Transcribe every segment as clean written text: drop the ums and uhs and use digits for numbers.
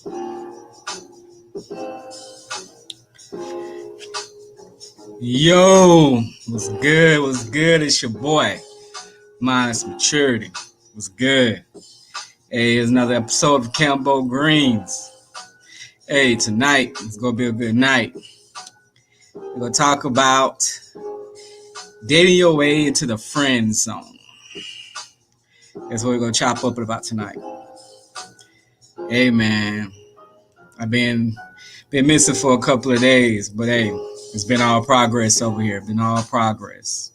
Yo, what's good? What's good? It's your boy, Minus Maturity. What's good? Hey, it's another episode of CanBo Greens. Hey, tonight it's gonna be a good night. We're gonna talk about dating your way into the friend zone. That's what we're gonna chop up about tonight. Hey, man, I've been missing for a couple of days, but hey, it's been all progress over here. Been all progress.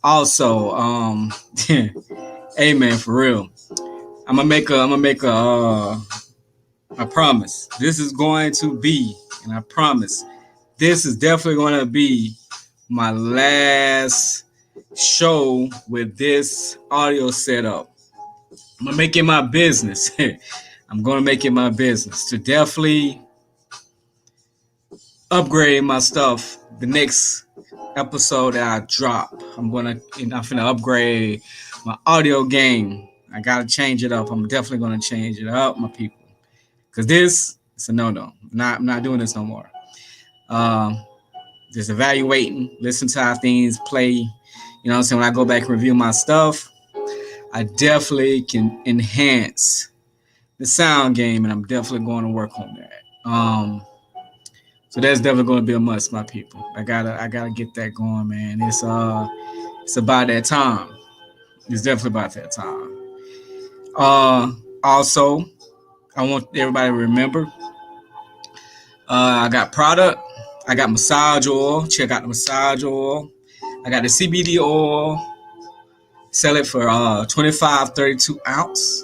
Also, hey man, for real, I'm gonna make a promise. This is going to be, and I promise, this is definitely going to be my last show with this audio setup. I'm gonna make it my business. I'm gonna make it my business to definitely upgrade my stuff. The next episode that I drop, I'm finna upgrade my audio game. I gotta change it up. I'm definitely gonna change it up, my people, because this is a no-no. I'm not doing this no more. Just evaluating, listen to how things play. You know what I'm saying? When I go back and review my stuff, I definitely can enhance the sound game, and I'm definitely going to work on that. So that's definitely going to be a must, my people. I gotta get that going, man. It's about that time. It's definitely about that time. Also, I want everybody to remember, I got product. I got massage oil. Check out the massage oil. I got the CBD oil. Sell it for 25, 32 ounce.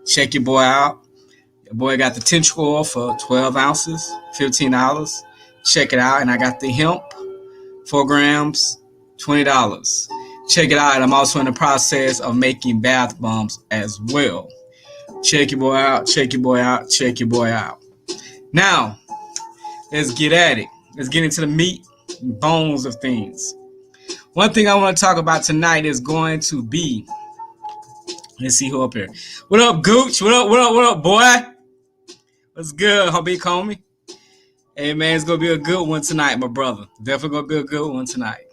Check your boy out. Your boy got the tincture oil for 12 ounces, $15. Check it out. And I got the hemp, 4 grams, $20. Check it out. And I'm also in the process of making bath bombs as well. Check your boy out. Check your boy out. Check your boy out. Now, let's get at it. Let's get into the meat and bones of things. One thing I want to talk about tonight is going to be, let's see who up here. What up, Gooch? What up, boy? What's good, homie? Call me. Hey, man, it's going to be a good one tonight, my brother. Definitely going to be a good one tonight.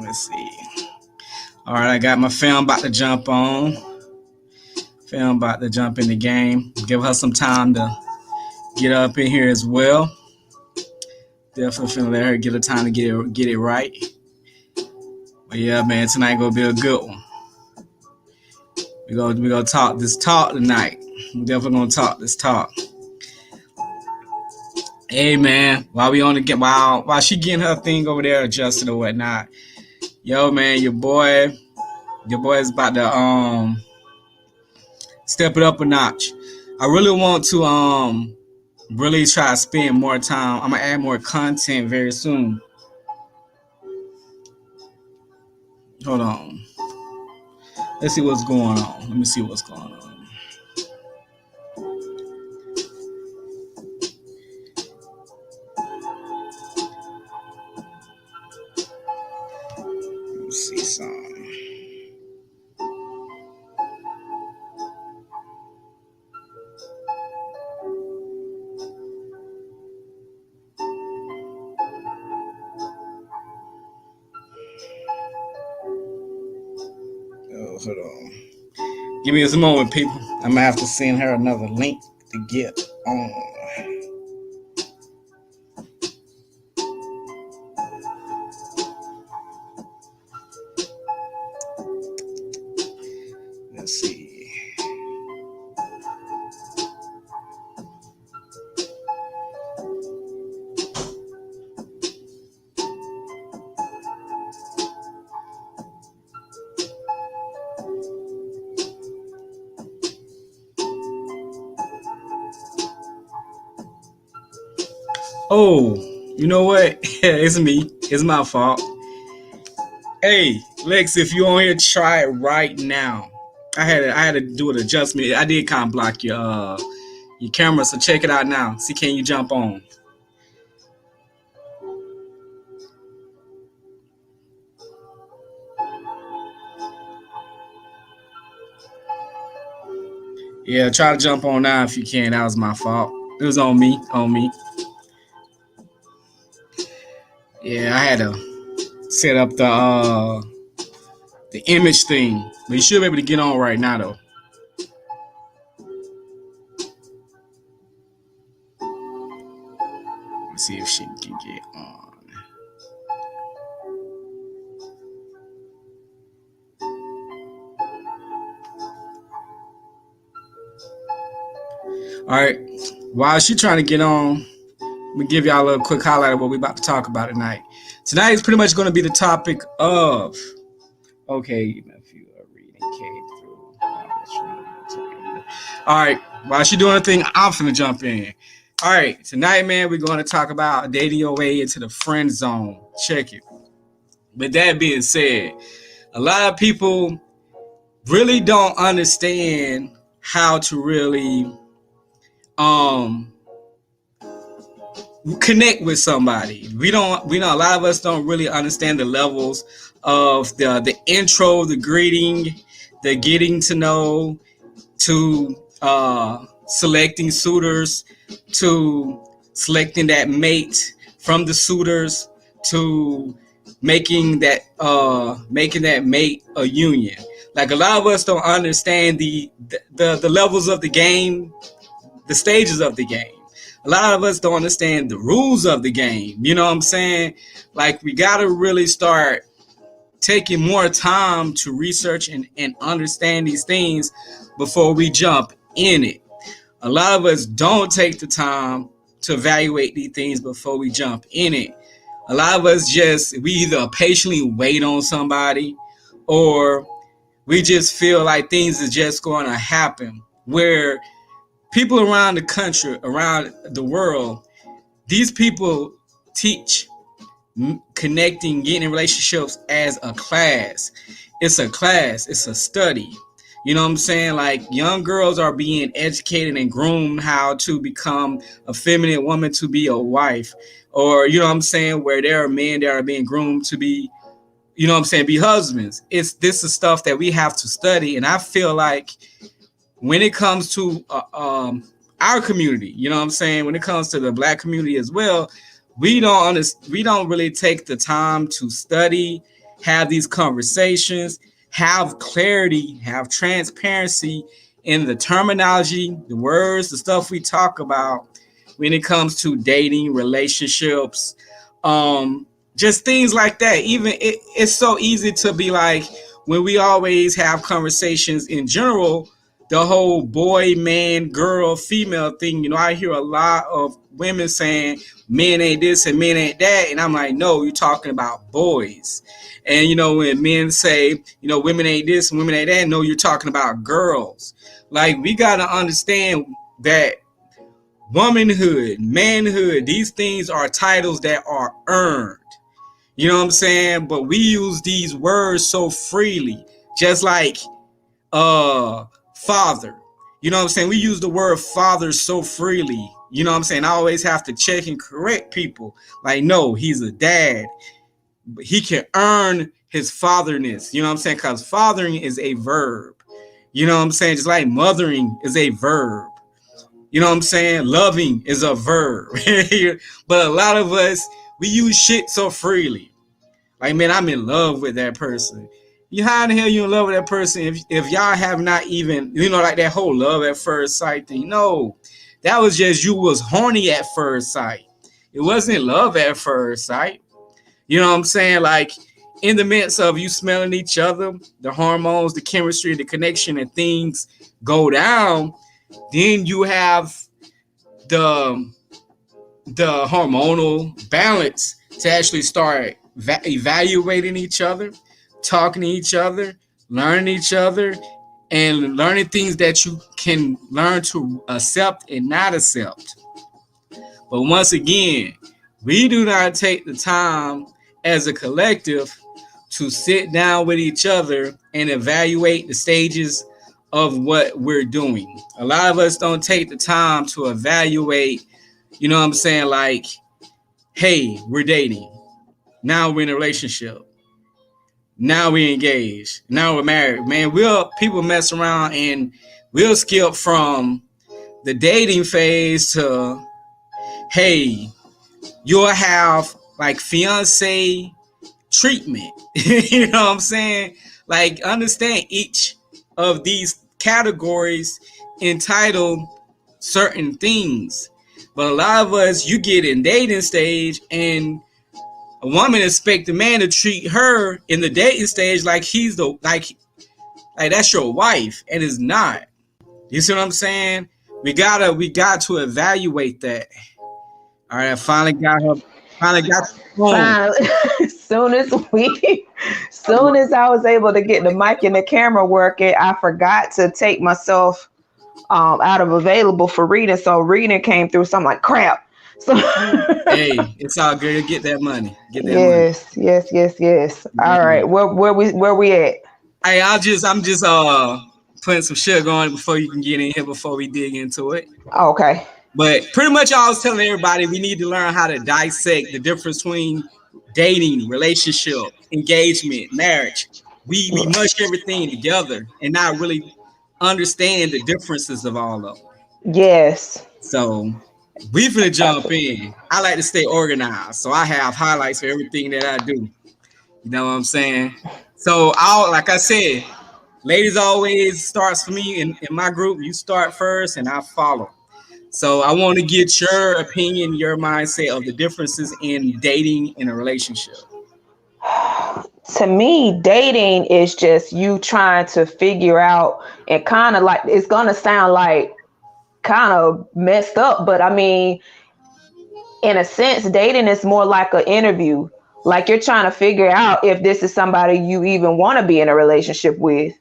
Let's see. All right, I got my fam about to jump on. Fam about to jump in the game. Give her some time to get up in here as well. Definitely finna let her get her time to get it right. But yeah, man, tonight gonna be a good one. We gonna talk this talk tonight. We definitely gonna talk this talk. Hey man, while she getting her thing over there adjusted or whatnot, yo man, your boy is about to step it up a notch. I really want to really try to spend more time. I'm gonna add more content very soon. Hold on. Let's see what's going on. Let me see what's going on. Let's see something. Oh, hold on. Give me just a moment, people. I'm gonna have to send her another link to get on. Let's see. Oh, you know what? It's me. It's my fault. Hey, Lex, if you on here, try it right now. I had to do an adjustment. I did kind of block your camera, so check it out now. See, can you jump on? Yeah, try to jump on now if you can. That was my fault. It was on me. On me. Yeah, I had to set up the image thing. But you should be able to get on right now though. Let's see if she can get on. All right. While she trying to get on, let me give y'all a little quick highlight of what we about to talk about tonight. Tonight is pretty much going to be the topic of, okay, if you are reading came through. All right, while she doing her thing, I'm finna jump in. All right, tonight, man, we're going to talk about dating your way into the friend zone. Check it. With that being said, a lot of people really don't understand how to really connect with somebody. We know a lot of us don't really understand the levels of the intro, the greeting, the getting to know, to selecting suitors, to selecting that mate from the suitors, to making that mate a union. Like a lot of us don't understand the levels of the game, the stages of the game. A lot of us don't understand the rules of the game. You know what I'm saying? Like we gotta really start taking more time to research and understand these things before we jump in it. A lot of us don't take the time to evaluate these things before we jump in it. A lot of us we either patiently wait on somebody, or we just feel like things are just going to happen. Where people around the country, around the world, these people teach connecting, getting in relationships as a class. It's a class, it's a study. You know what I'm saying? Like young girls are being educated and groomed how to become a feminine woman, to be a wife. Or, you know what I'm saying, where there are men that are being groomed to be, you know what I'm saying, be husbands. This is stuff that we have to study. And I feel like when it comes to our community, you know what I'm saying, when it comes to the black community as well, we don't really take the time to study, have these conversations, have clarity, have transparency in the terminology, the words, the stuff we talk about when it comes to dating, relationships, just things like that. Even it's so easy to be like, when we always have conversations in general, the whole boy, man, girl, female thing. You know, I hear a lot of women saying men ain't this and men ain't that. And I'm like, no, you're talking about boys. And, you know, when men say, you know, women ain't this and women ain't that, no, you're talking about girls. Like, we got to understand that womanhood, manhood, these things are titles that are earned. You know what I'm saying? But we use these words so freely, just like father. You know what I'm saying? We use the word father so freely. You know what I'm saying? I always have to check and correct people. Like, no, he's a dad. But he can earn his fatherness. You know what I'm saying? Because fathering is a verb. You know what I'm saying? Just like mothering is a verb. You know what I'm saying? Loving is a verb. But a lot of us, we use shit so freely. Like, man, I'm in love with that person. How the hell you in love with that person if y'all have not even, you know, like that whole love at first sight thing? No, that was just you was horny at first sight. It wasn't love at first sight. You know what I'm saying? Like, in the midst of you smelling each other, the hormones, the chemistry, the connection, and things go down, then you have the hormonal balance to actually start evaluating each other, talking to each other, learning each other, and learning things that you can learn to accept and not accept. But once again, we do not take the time as a collective to sit down with each other and evaluate the stages of what we're doing. A lot of us don't take the time to evaluate, you know what I'm saying, like, hey, we're dating. Now we're in a relationship. Now we engaged. Now we're married. Man, people mess around and we'll skip from the dating phase to, hey, you'll have like fiance treatment. You know what I'm saying? Like, understand each of these categories entitle certain things. But a lot of us, you get in dating stage and a woman expect a man to treat her in the dating stage like he's the like that's your wife, and it's not. You see what I'm saying? We got to evaluate that. All right, I finally got home. Fine. Soon as I was able to get the mic and the camera working, I forgot to take myself out of available for reading. So reading came through. So I'm like, crap. So Hey, it's all good. Get that money. Get that money. yes. Get that All right, money. where we at? Hey, I'm just putting some sugar on it before you can get in here before we dig into it. Oh, okay. But pretty much I was telling everybody we need to learn how to dissect the difference between dating, relationship, engagement, marriage. We mush everything together and not really understand the differences of all of them. Yes. So we finna jump in. I like to stay organized, so I have highlights for everything that I do. You know what I'm saying? So I'll like I said, ladies always starts for me in my group. You start first and I follow. So I want to get your opinion, your mindset of the differences in dating in a relationship. To me, dating is just you trying to figure out and kind of like it's gonna sound like kind of messed up, but I mean, in a sense, dating is more like an interview. Like you're trying to figure out if this is somebody you even want to be in a relationship with.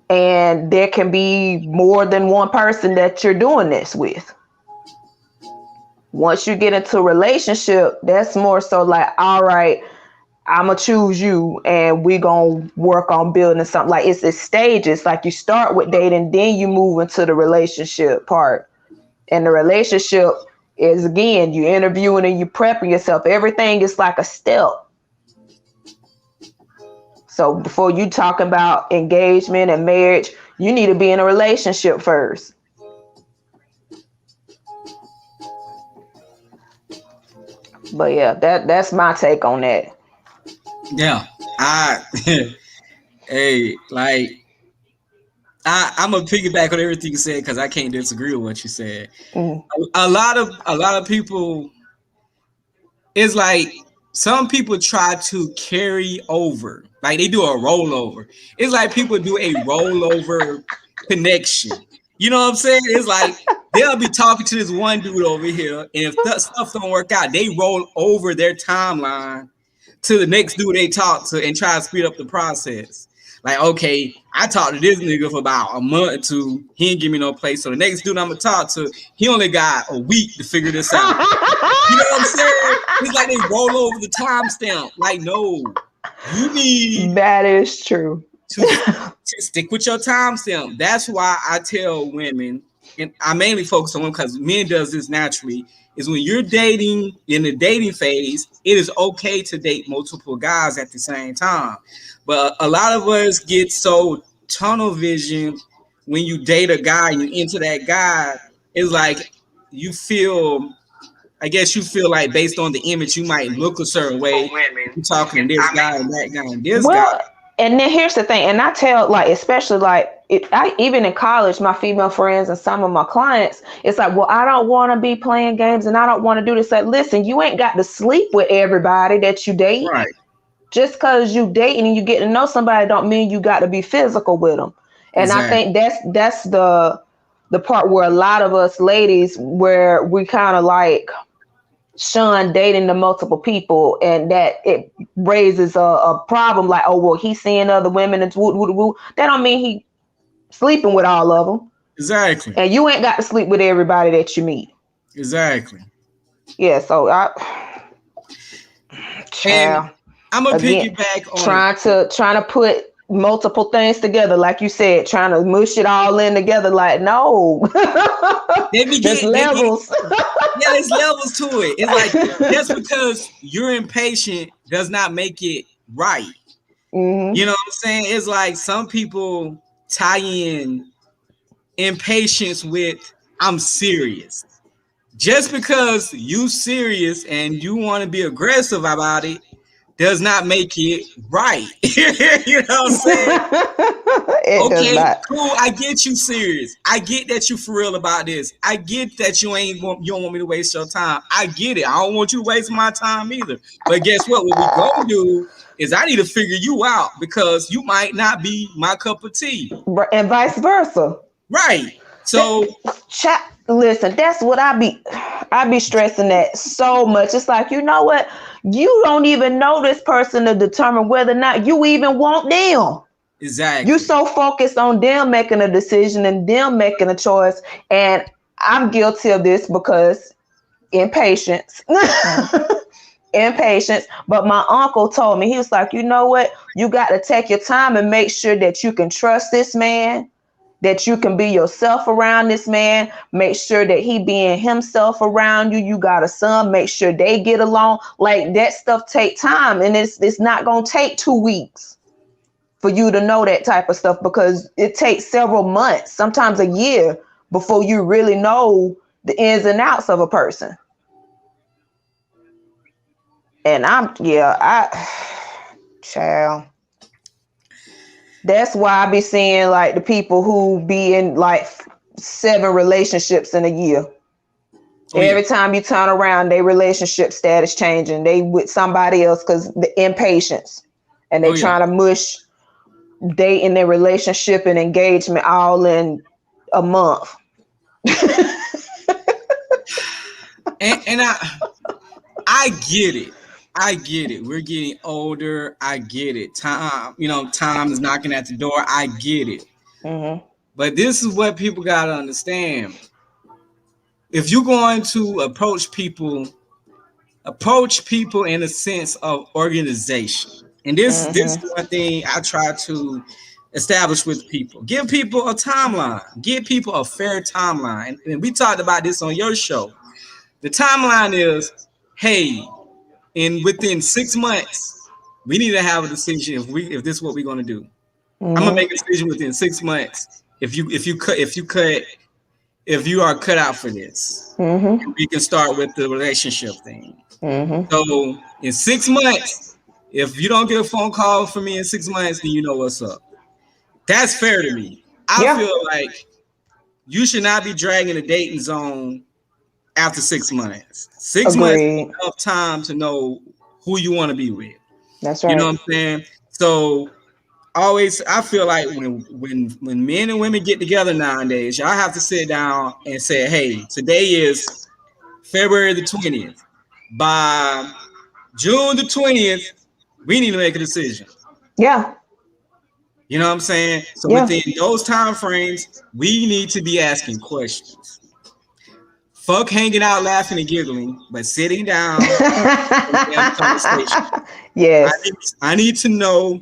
And there can be more than one person that you're doing this with. Once you get into a relationship, that's more so like, all right, I'm gonna choose you and we're gonna work on building something. Like it's stages. Like you start with dating, then you move into the relationship part. And the relationship is again, you interviewing and you prepping yourself. Everything is like a step. So before you talk about engagement and marriage, you need to be in a relationship first. But yeah, that's my take on that. Yeah, I hey like I'm gonna piggyback on everything you said because I can't disagree with what you said. Mm. A lot of people, it's like some people try to carry over, like they do a rollover. It's like people do a rollover connection. You know what I'm saying? It's like they'll be talking to this one dude over here, and if that stuff don't work out, they roll over their timeline to the next dude they talk to and try to speed up the process. Like, okay, I talked to this nigga for about a month or two. He ain't give me no place. So the next dude I'm gonna talk to, he only got a week to figure this out. You know what I'm saying? It's like they roll over the timestamp. Like, no, you need That is true. to stick with your timestamp. That's why I tell women, and I mainly focus on women because men does this naturally, is when you're dating in the dating phase, it is okay to date multiple guys at the same time. But a lot of us get so tunnel vision when you date a guy and you into that guy, it's like you feel I guess you feel like based on the image, you might look a certain way. You're talking to this guy and that guy and this guy. Well, and then here's the thing, and I tell like, especially like, even in college, my female friends and some of my clients, it's like, well, I don't want to be playing games and I don't want to do this. Like, listen, you ain't got to sleep with everybody that you date. Right. Just because you dating and you get to know somebody, don't mean you got to be physical with them. And I Exactly. think that's the part where a lot of us ladies, where we kind of like shun dating the multiple people, and that it raises a problem like, oh well, he's seeing other women and woo, woo, woo. That don't mean he sleeping with all of them, Exactly. and you ain't got to sleep with everybody that you meet. Exactly. Yeah, so I And child, I'm gonna again, piggyback on trying to put multiple things together, like you said, trying to mush it all in together. Like, no, there's they get levels. yeah, there's levels to it. It's like just because you're impatient does not make it right. Mm-hmm. You know what I'm saying? It's like some people tie in impatience with I'm serious. Just because you serious and you want to be aggressive about it does not make it right. You know what I'm saying? It does Okay, not. cool. I get you serious. I get that you for real about this. I get that you don't want me to waste your time. I get it. I don't want you to waste my time either. But guess what? What we gonna do is I need to figure you out because you might not be my cup of tea. And vice versa. Right. That So listen, that's what I be stressing that so much. It's like, you know what? You don't even know this person to determine whether or not you even want them. You exactly. so focused on them making a decision and them making a choice. And I'm guilty of this because impatience. Impatience. But my uncle told me, he was like, you know what? You got to take your time and make sure that you can trust this man, that you can be yourself around this man. Make sure that he being himself around you. You got a son, make sure they get along. Like, that stuff take time, and it's not gonna take 2 weeks for you to know that type of stuff, because it takes several months, sometimes a year, before you really know the ins and outs of a person. And child. That's why I be seeing like the people who be in like 7 relationships in a year. Oh yeah. Every time you turn around, their relationship status changing. They with somebody else because the impatience, and they Oh yeah. trying to mush dating their relationship and engagement all in a month. And I get it. I get it. We're getting older. I get it. Time is knocking at the door. I get it. Mm-hmm. But this is what people gotta understand. If you're going to approach people in a sense of organization. And this is Mm-hmm. one thing I try to establish with people. Give people a timeline. Give people a fair timeline. And we talked about this on your show. The timeline is, hey, in within 6 months, we need to have a decision if this is what we're gonna do. I'm gonna Mm-hmm. make a decision within 6 months. If you are cut out for this, Mm-hmm. we can start with the relationship thing. Mm-hmm. So in 6 months, if you don't get a phone call from me in 6 months, then you know what's up. That's fair to me. I Yeah. feel like you should not be dragging the dating zone after 6 months. 6 months is Agreed. enough time to know who you want to be with. That's You know right. what I'm saying? So always, I feel like when men and women get together nowadays, y'all have to sit down and say, hey, today is February the 20th. By June the 20th, we need to make a decision. Yeah. You know what I'm saying? So Yeah. within those time frames, we need to be asking questions. Fuck hanging out, laughing and giggling, but sitting down and damn conversation. I Yes. need, I need to know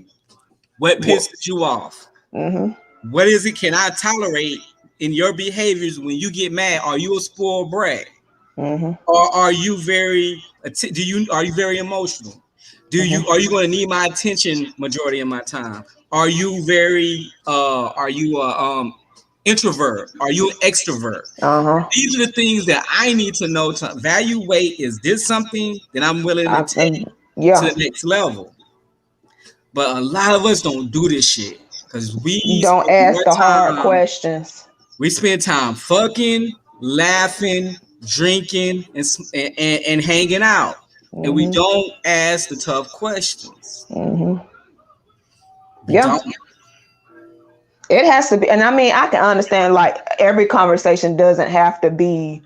what Wha- pisses you off. Mhm. What is it? Can I tolerate in your behaviors when you get mad? Are you a spoiled brat? Mhm. Or are you very are you very emotional? Mhm. Are you going to need my attention majority of my time? Are you very are you a introvert? Are you an extrovert? Uh huh. These are the things that I need to know to evaluate. Is this something that I'm willing to take to Yeah. the next level? But a lot of us don't do this shit because we Don't spend more ask the hard time. questions. We spend time fucking, laughing, drinking, and hanging out, and we Mhm. don't ask the tough questions. Mhm. We Yeah. don't. It has to be, and I mean, I can understand like every conversation doesn't have to be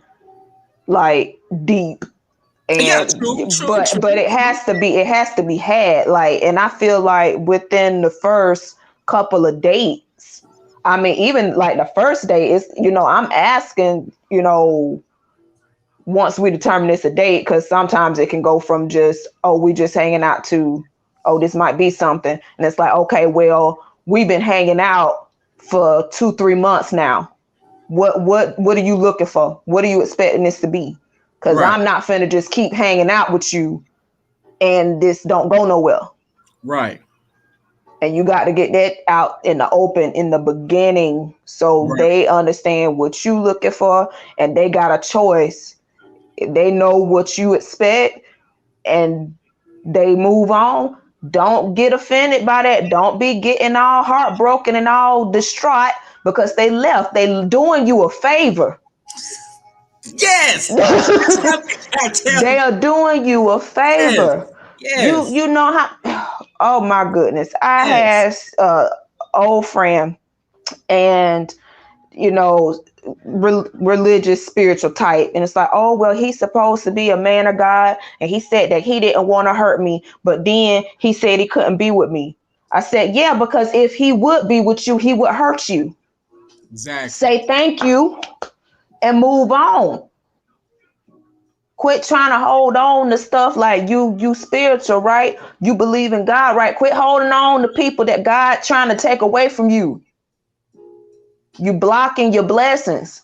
like deep, Yeah, and true, true, but true, true. it has to be had, like, and I feel like within the first couple of dates, I mean, even like the first date is, I'm asking, once we determine it's a date, because sometimes it can go from just, oh, we just hanging out, to, oh, this might be something. And it's like, okay, well, we've been hanging out for 2 3 months now. What are you looking for? What are you expecting this to be? Because Right, I'm not finna just keep hanging out with you and this don't go nowhere. right. And you got to get that out in the open in the beginning so Right. they understand what you looking for and they got a choice. If they know what you expect and they move on, don't get offended by that. Don't be getting all heartbroken and all distraught because they left. They doing you a favor. Yes. That's what I tell They you. are doing you a Yes. favor. Yes. You know how oh my goodness. I Yes. had old friend and religious spiritual type, and it's like, oh well, he's supposed to be a man of God and he said that he didn't want to hurt me, but then he said he couldn't be with me. I said, yeah, because if he would be with you, he would hurt you. Exactly. Say thank you and move on. Quit trying to hold on to stuff like you spiritual, right? You believe in God, right? Quit holding on to people that God trying to take away from you. You blocking your blessings.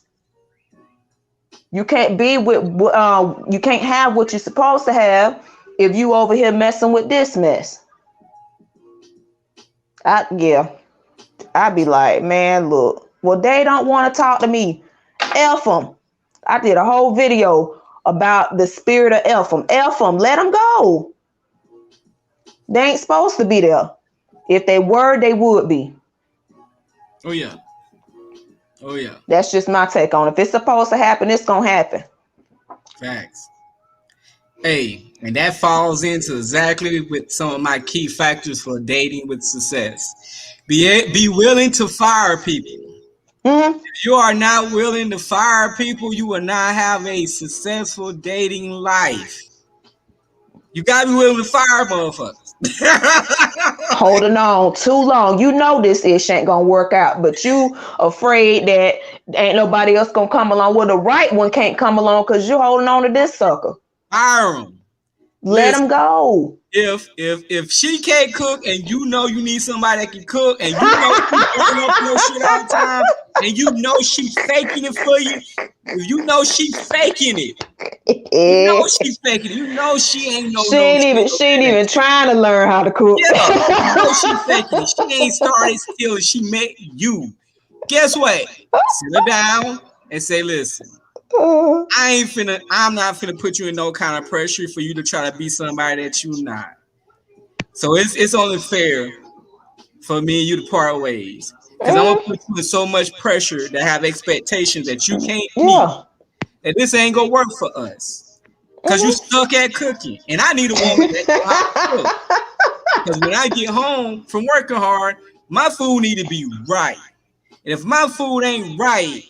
You can't be with you can't have what you're supposed to have if you over here messing with this mess. Yeah. I'd be like, man, look, well, they don't want to talk to me. F them. I did a whole video about the spirit of F them. F them. Let them go. They ain't supposed to be there. If they were, they would be. Oh yeah. Oh yeah. That's just my take on it. If it's supposed to happen, it's going to happen. Facts. Hey, and that falls into exactly with some of my key factors for dating with success. Be willing to fire people. Mm-hmm. If you are not willing to fire people, you will not have a successful dating life. You gotta be willing to fire motherfuckers. Holding on too long. You know this ish ain't gonna work out, but you afraid that ain't nobody else gonna come along. Well, the right one can't come along because you're holding on to this sucker. Fire them. Let Listen, them go. if she can't cook and you know you need somebody that can cook and you know she's burning up your shit all the time and you know she's faking it for you, if you know she's faking it, you know she's faking it. You know she ain't she no ain't even shit she ain't even that trying to learn how to cook. yeah, you know she faking it. She ain't started still. She met you. Guess what? Sit her down and say, listen, I'm not finna put you in no kind of pressure for you to try to be somebody that you not. So it's only fair for me and you to part ways. Cause I'm gonna put you in so much pressure to have expectations that you can't meet. Yeah. That this ain't gonna work for us. Cause you stuck at cooking. And I need a woman that know how to cook. Because when I get home from working hard, my food need to be right. And if my food ain't right,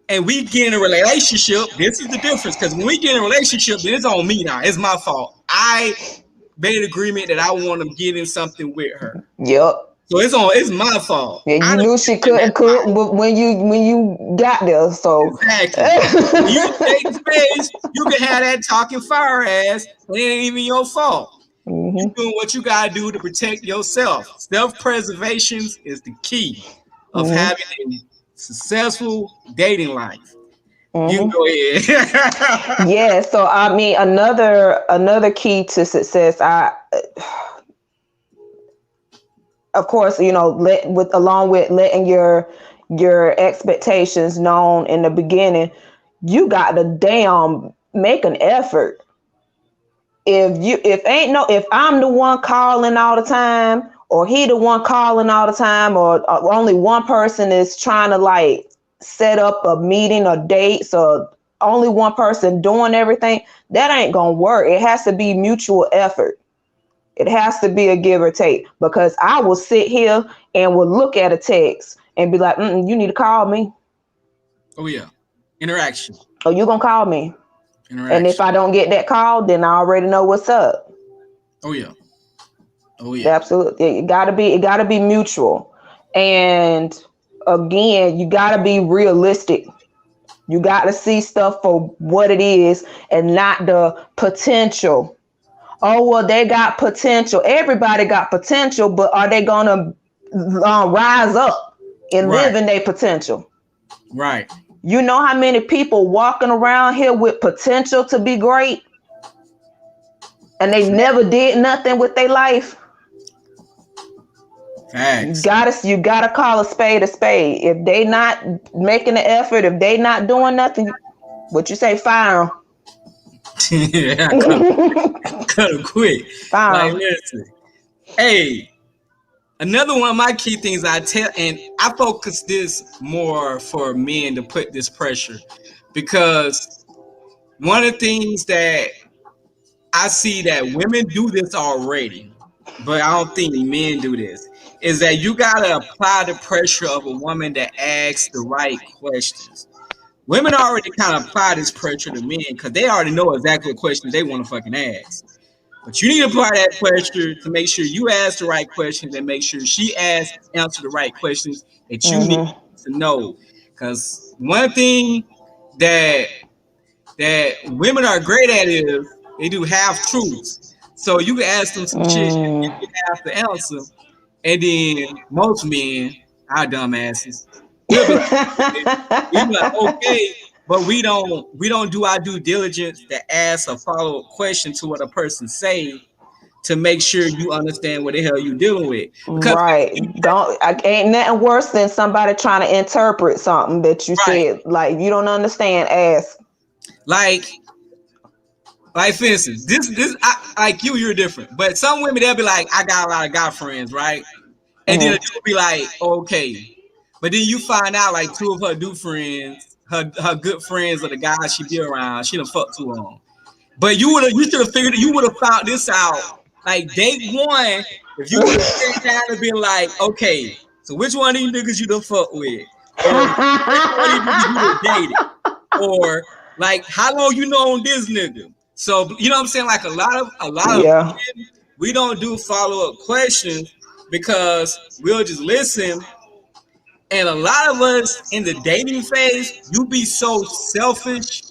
and we get in a relationship, this is the difference. Because when we get in a relationship, then it's on me now. It's my fault. I made agreement that I want to get in something with her. Yep. So it's my fault. Yeah, I you done knew she in that couldn't cook when you got there. So exactly. When you in dating space, you can have that talking fire ass, but it ain't even your fault. You doing what you gotta do to protect yourself. Self-preservation is the key of having a successful dating life. You can go ahead. yeah. So I mean, another key to success. Of course, along with letting your expectations known in the beginning, you got to damn make an effort. If I'm the one calling all the time, or he the one calling all the time, or only one person is trying to like set up a meeting or dates, or only one person doing everything, that ain't gonna work. It has to be mutual effort. It has to be a give or take, because I will sit here and will look at a text and be like, you need to call me. Oh yeah. Interaction. Oh, you gonna call me. And if Interaction. I don't get that call, then I already know what's up. Oh yeah. Oh yeah. Absolutely. It gotta be mutual. And again, you gotta be realistic. You gotta see stuff for what it is and not the potential. Oh, well, they got potential. Everybody got potential, but are they gonna rise up and Right. live in their potential? Right. You know how many people walking around here with potential to be great and they never did nothing with their life? Facts. You gotta call a spade a spade. If they not making the effort, if they not doing nothing, what you say, fire Yeah, them. cut him quick. Fire Like, 'em. listen, hey, another one of my key things I tell, and I focus this more for men to put this pressure because one of the things that I see that women do this already, but I don't think men do this, is that you gotta apply the pressure of a woman that asks the right questions. Women already kind of apply this pressure to men because they already know exactly what questions they want to fucking ask. But you need to apply that pressure to make sure you ask the right questions and make sure she answer the right questions that you need Mm-hmm. to know. Because one thing that women are great at is they do half truths. So you can ask them some shit and Mm. get half the answer, and then most men, our dumbasses, we'll be like, okay. We be like, okay, but we don't do our due diligence to ask a follow up question to what a person say to make sure you understand what the hell you dealing with. Because Right. Ain't nothing worse than somebody trying to interpret something that you right, said. Like you don't understand, ask. like like for instance, like you're different. But some women they'll be like, I got a lot of guy friends, right? And then a dude Mm-hmm. will be like, okay. But then you find out like two of her new friends, her good friends are the guys she be around, she done fucked too long. But you should have figured you would have found this out like day one if you would have sat down and been like, okay, so which one of these niggas you done fuck with? Or which one of these niggas you done dated? Or like how long you known this nigga? So you know what I'm saying? Like a lot of Yeah. we don't do follow up questions because we'll just listen. And a lot of us in the dating phase, you be so selfish,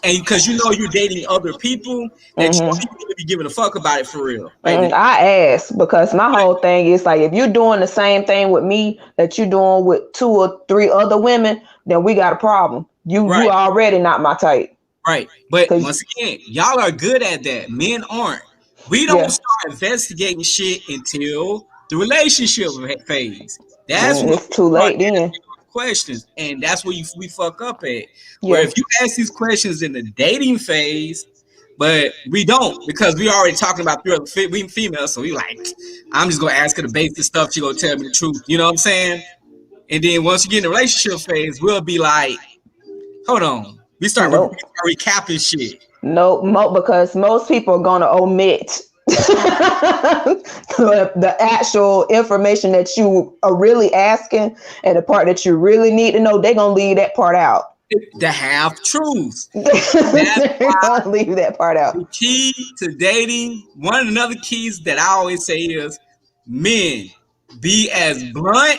and because you know you're dating other people, that you don't Mm-hmm. even really be giving a fuck about it for real. Like, I ask because my whole thing is like if you're doing the same thing with me that you're doing with two or three other women, then we got a problem. You right, already not my type. right. But Cause once again, y'all are good at that. Men aren't. We don't yeah, start investigating shit until the relationship phase. That's when it's we too start late then. asking questions, and that's where we fuck up at. Where Yeah. if you ask these questions in the dating phase, but we don't because we already talking about three other we females, so we like, I'm just gonna ask her the basic stuff. She gonna tell me the truth. You know what I'm saying? And then once you get in the relationship phase, we'll be like, hold on, Nope. recapping shit. Nope. Because most people are gonna omit the actual information that you are really asking and the part that you really need to know. They're gonna leave that part out. The half truths. That's They're why gonna leave that part out. the key to dating, one of the other keys that I always say is men be as blunt,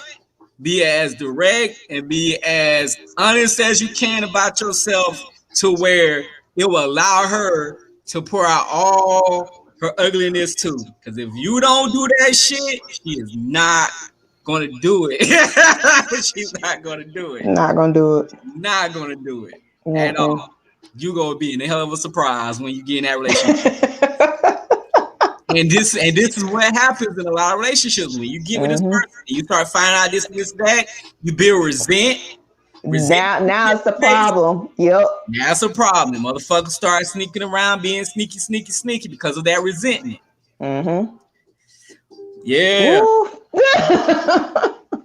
be as direct, and be as honest as you can about yourself to where it will allow her to pour out all her ugliness too. Because if you don't do that shit, she is not gonna do it. She's not gonna do it. Not gonna do it. Not gonna do it at Mm-mm. all. You gonna be in a hell of a surprise when you get in that relationship. And this is what happens in a lot of relationships. When you get with this Hmm. person, and you start finding out this, that, you build resentment Now gets it's the based. problem. Yep. That's a problem. The motherfuckers start sneaking around, being sneaky because of that resentment. Mm-hmm. Yeah, Woo.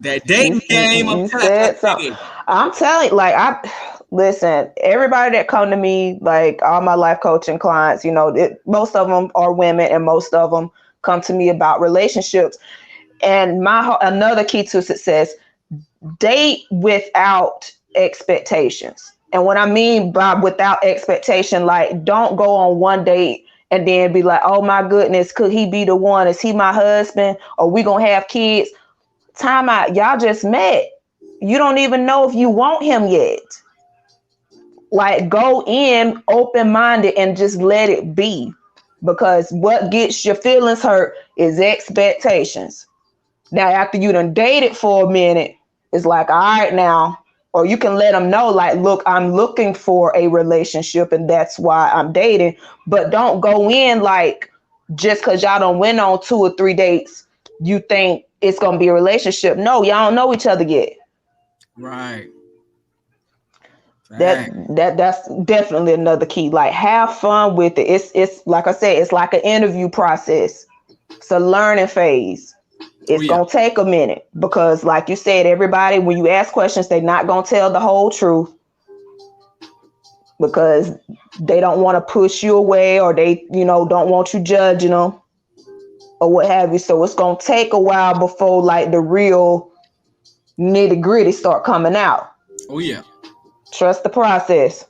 that you, dating game. I'm you telling you, said something. hey, I'm telling you, like I listen. Everybody that come to me, like all my life coaching clients, most of them are women, and most of them come to me about relationships. And another key to success: date without expectations. And what I mean by without expectation, like don't go on one date and then be like, oh my goodness, could he be the one? Is he my husband? Or we gonna have kids? Time out. Y'all just met. You don't even know if you want him yet. Like go in open minded and just let it be. Because what gets your feelings hurt is expectations. Now, after you done dated for a minute, it's like, all right now, or you can let them know, like, look, I'm looking for a relationship and that's why I'm dating. But don't go in like just because y'all done went on 2 or 3 dates, you think it's gonna be a relationship. No, y'all don't know each other yet. Right. That Fact. that's definitely another key. Like have fun with it. It's like I said, it's like an interview process. It's a learning phase. Oh It's yeah. gonna take a minute because, like you said, everybody when you ask questions, they're not gonna tell the whole truth because they don't want to push you away or they, don't want you judging them or what have you. So it's gonna take a while before like the real nitty gritty start coming out. Oh yeah. Trust the process.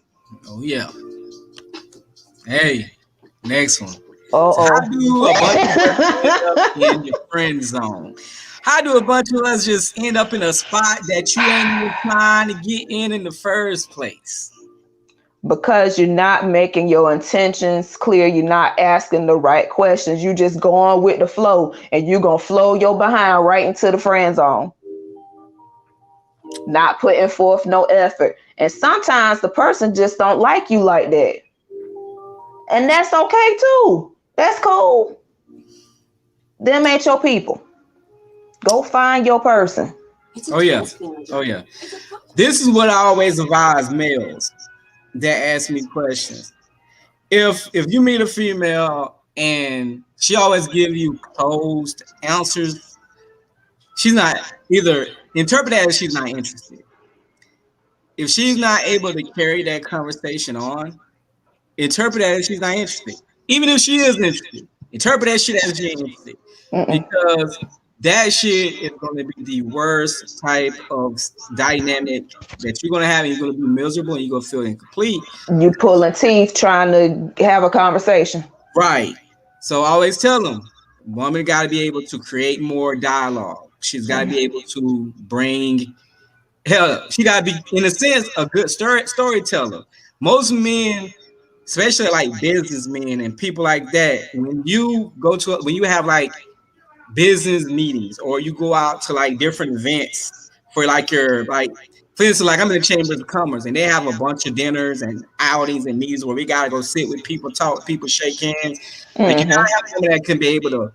Oh yeah. Hey, next one. Uh So how oh. do a bunch of us end up in the friend zone? How do a bunch of us just end up in a spot that you ain't even trying to get in the first place? Because you're not making your intentions clear, you're not asking the right questions, you just going with the flow and you're gonna flow your behind right into the friend zone, not putting forth no effort. And sometimes the person just don't like you like that, and that's okay too. That's cool. Them ain't your people. Go find your person. Oh yeah. Oh yeah. This is what I always advise males that ask me questions. If you meet a female and she always give you closed answers, she's not either interpret that as she's not interested. If she's not able to carry that conversation on, interpret that as she's not interested. Even if she is interested, interpret that shit as she ain't interested. Mm-mm. Because that shit is going to be the worst type of dynamic that you're going to have, and you're going to be miserable and you're going to feel incomplete. You pulling teeth trying to have a conversation. Right. So I always tell them, woman got to be able to create more dialogue. She's got to be able to bring, hell, she got to be, in a sense, a good storyteller. Most men, especially like businessmen and people like that, when you go to, when you have like business meetings or you go out to like different events for like your, like, for instance, like I'm in the Chambers of Commerce and they have a bunch of dinners and outings and meetings where we got to go sit with people, talk with people, shake hands. But you Mm-hmm. gotta have someone that can be able to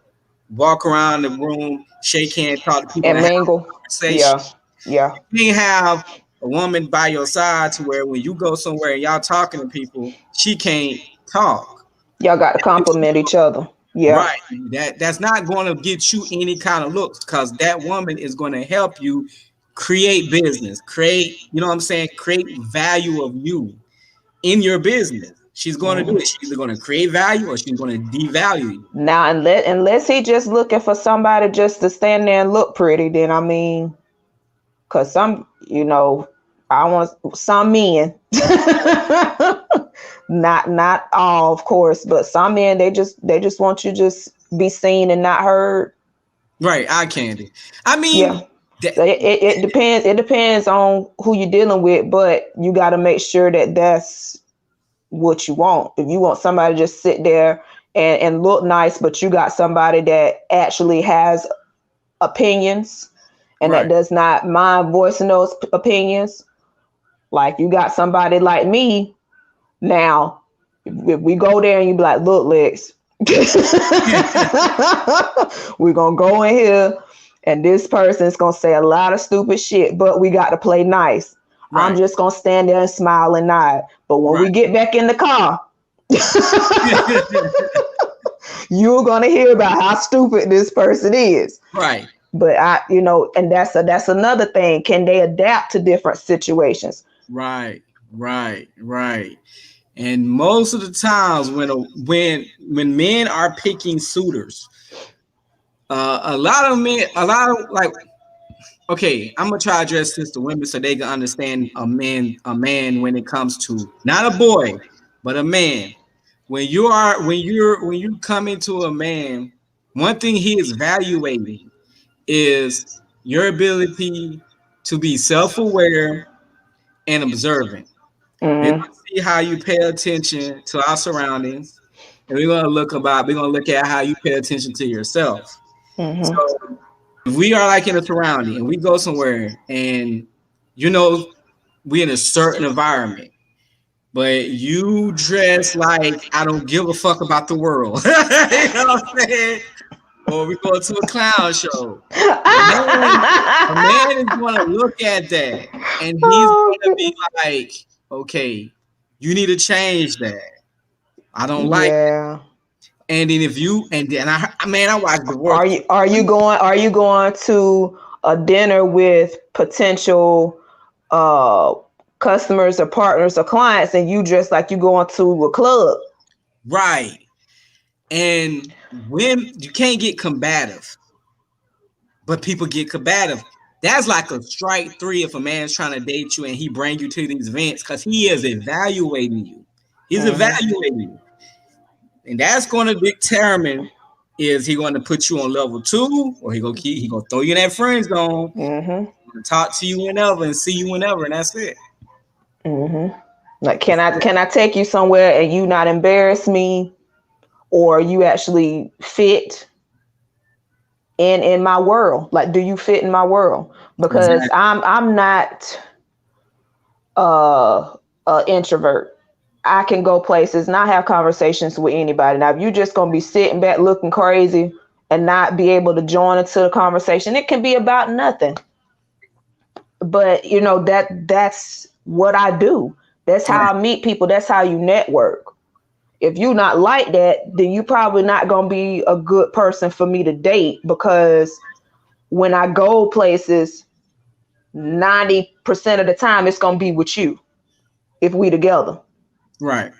walk around the room, shake hands, talk to people, and And have mingle. a conversation. Yeah. Yeah. You can't have a woman by your side to where when you go somewhere and y'all talking to people, she can't talk. Y'all got to compliment each other. Yeah. Right. That's not going to get you any kind of looks because that woman is going to help you create business, create, you know what I'm saying, create value of you in your business. She's going to do it. She's either going to create value or she's going to devalue you. Now, unless he just looking for somebody just to stand there and look pretty, then I mean, cause I want some men, not all, of course, but some men they just want you just be seen and not heard. Right. Eye candy. I Yeah. mean, that, So it depends. It depends on who you're dealing with, but you got to make sure that that's what you want. If you want somebody to just sit there and look nice, but you got somebody that actually has opinions and that right. does not mind voicing those opinions, like you got somebody like me now, if we go there and you be like, look, Lex, we're gonna go in here and this person's gonna say a lot of stupid shit, but we got to play nice. I'm Right. just gonna stand there and smile and nod. But when we Right. get back in the car, you're gonna hear about how stupid this person is. Right. But and that's another thing. Can they adapt to different situations? Right. Right. Right. And most of the times when men are picking suitors, a lot of men, a lot of like, okay, I'm gonna try to address this to women so they can understand a man when it comes to not a boy, but a man. When you come into a man, one thing he is evaluating is your ability to be self-aware and observant. We're Mm-hmm. gonna see how you pay attention to our surroundings, and we're gonna look at how you pay attention to yourself. Mm-hmm. So if we are like in a surrounding and we go somewhere and you know we in a certain environment, but you dress like I don't give a fuck about the world. You know what I'm saying? or we go to a clown show. A man, a man is gonna look at that and he's Oh, gonna be like, okay, you need to change that. I don't like it. yeah. And then if you and then I watched divorce. Are you going to a dinner with potential uh customers or partners or clients and you dress like you going to a club? Right. And when you can't get combative, but people get combative. That's like a strike three if a man's trying to date you and he bring you to these events because he is evaluating you. He's Mhm. evaluating you. And that's going to determine is he going to put you on level 2 or he gonna throw you in that friend zone, Mhm. talk to you whenever and see you whenever, and that's it. Mhm. Like, can I take you somewhere and you not embarrass me, or you actually fit in my world? Like, do you fit in my world? Because Exactly. I'm not a introvert. I can go places, not have conversations with anybody. Now, if you just gonna be sitting back looking crazy and not be able to join into the conversation, it can be about nothing. But that's what I do. That's how Right. I meet people. That's how you network. If you not like that, then you probably not gonna be a good person for me to date, because when I go places, 90% of the time it's gonna be with you if we together. Right.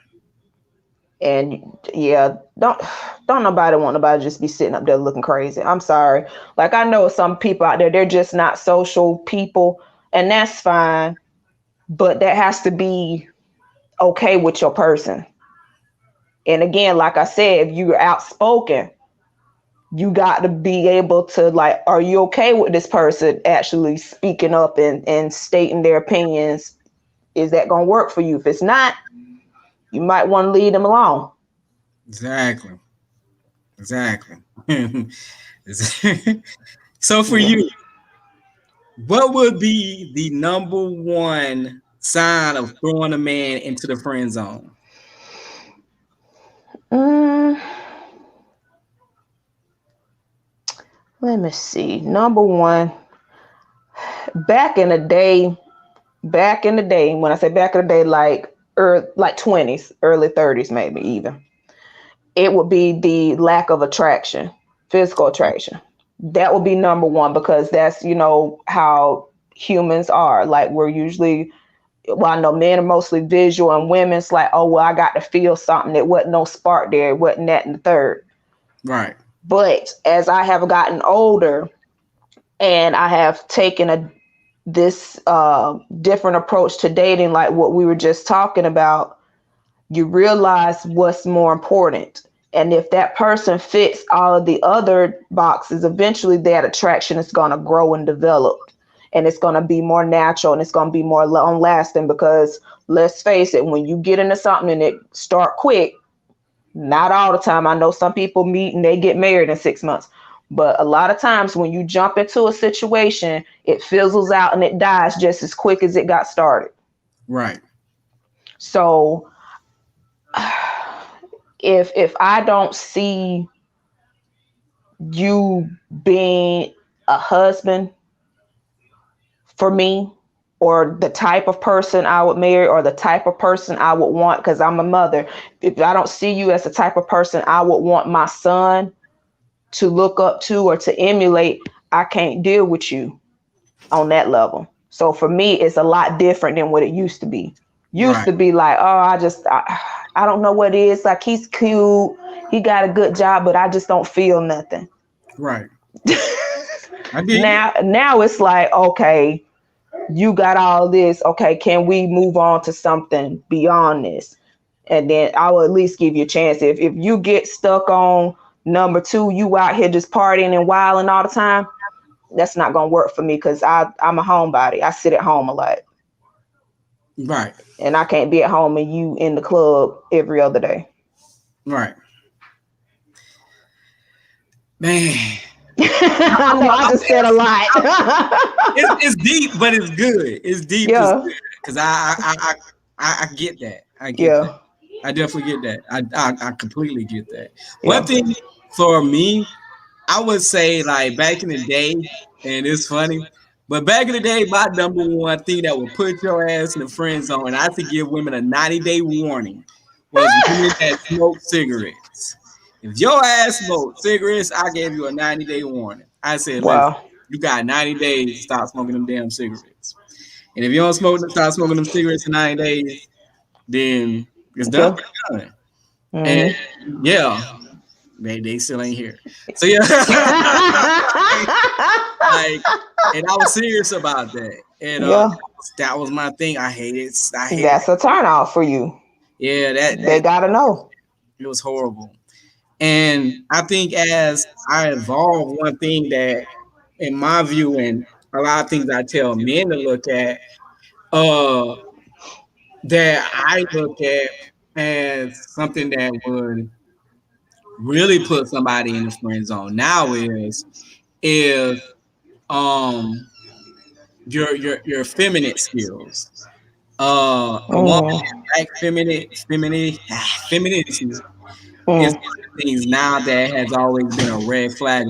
And yeah, don't nobody want nobody just be sitting up there looking crazy. I'm sorry. Like, I know some people out there, they're just not social people, and that's fine. But that has to be okay with your person. And again, like I said, if you're outspoken, you got to be able to, like, are you okay with this person actually speaking up and stating their opinions? Is that gonna work for you? If it's not, you might want to leave them alone. Exactly. Exactly. So for Yeah. you, what would be the number one sign of throwing a man into the friend zone? Mm, let me see. Number one, back in the day, when I say back in the day, like 20s, early 30s, maybe even, it would be the lack of attraction, physical attraction. That would be number one, because that's, how humans are. Like, we're usually, well, I know men are mostly visual, and women's like, oh, well, I got to feel something. There wasn't no spark there. It wasn't that and the third. Right. But as I have gotten older and I have taken this different approach to dating, like what we were just talking about, you realize what's more important. And if that person fits all of the other boxes, eventually that attraction is going to grow and develop. And it's going to be more natural, and it's going to be more long lasting, because let's face it, when you get into something and it start quick, not all the time. I know some people meet and they get married in 6 months. But a lot of times when you jump into a situation, it fizzles out and it dies just as quick as it got started. Right. So if I don't see you being a husband for me, or the type of person I would marry, or the type of person I would want, because I'm a mother, if I don't see you as the type of person I would want my son to look up to or to emulate, I can't deal with you on that level. So for me, it's a lot different than what it used to be. Used Right. to be like, oh, I don't know what it is. Like, he's cute, he got a good job, but I just don't feel nothing. Right. I dig it. Now it's like, okay, you got all this. Okay, can we move on to something beyond this? And then I will at least give you a chance. If you get stuck on number two, you out here just partying and wilding all the time, that's not gonna work for me, because I'm a homebody. I sit at home a lot, Right. and I can't be at home and you in the club every other day. Right. Man. I I don't know know. I just said a lot. It's deep, but it's good. It's deep, it's Yeah, good. Because I get that. I get that. yeah, I definitely get that. I completely get that. One yeah. thing for me, I would say like back in the day, and it's funny, but back in the day, my number one thing that would put your ass in the friend zone, and I had to give women a 90-day warning, was women that smoke cigarettes. If your ass smoked cigarettes, I gave you a 90-day warning. I said, listen, Wow. you got 90 days to stop smoking them damn cigarettes. And if you don't stop smoking them cigarettes in 90 days, then it's done. Yeah. It's done. And Hmm. yeah, they still ain't here. So yeah, like, and I was serious about that. And Yeah. that was my thing. I hated That's it. a turn off for you. Yeah, that They gotta know. it was horrible. And I think as I evolved, one thing that, in my view, and a lot of things I tell men to look at, uh, that I look at as something that would really put somebody in the friend zone now is um your feminine skills. A woman Mm. that lacks femininity is Mm. one of the things now that has always been a red flag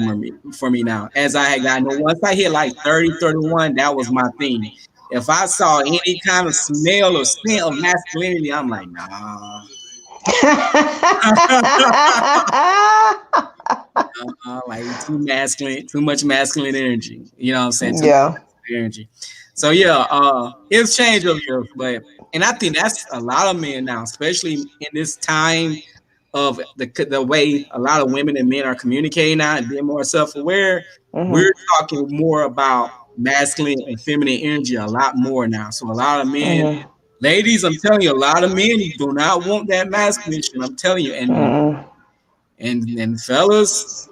for me now. As I had gotten, once I hit like 30, 31, that was my thing. If I saw any kind of smell or scent of masculinity, I'm like, nah. Like too masculine, too much masculine energy. You know what I'm saying? Too Yeah. much energy. So yeah, it's changed over years, but and I think that's a lot of men now, especially in this time of the way a lot of women and men are communicating now and being more self aware. We're Mhm. talking more about masculine and feminine energy a lot more now. So a lot of men, Mhm. ladies, I'm telling you, a lot of men do not want that masculine shit. I'm telling you, Mhm. and fellas,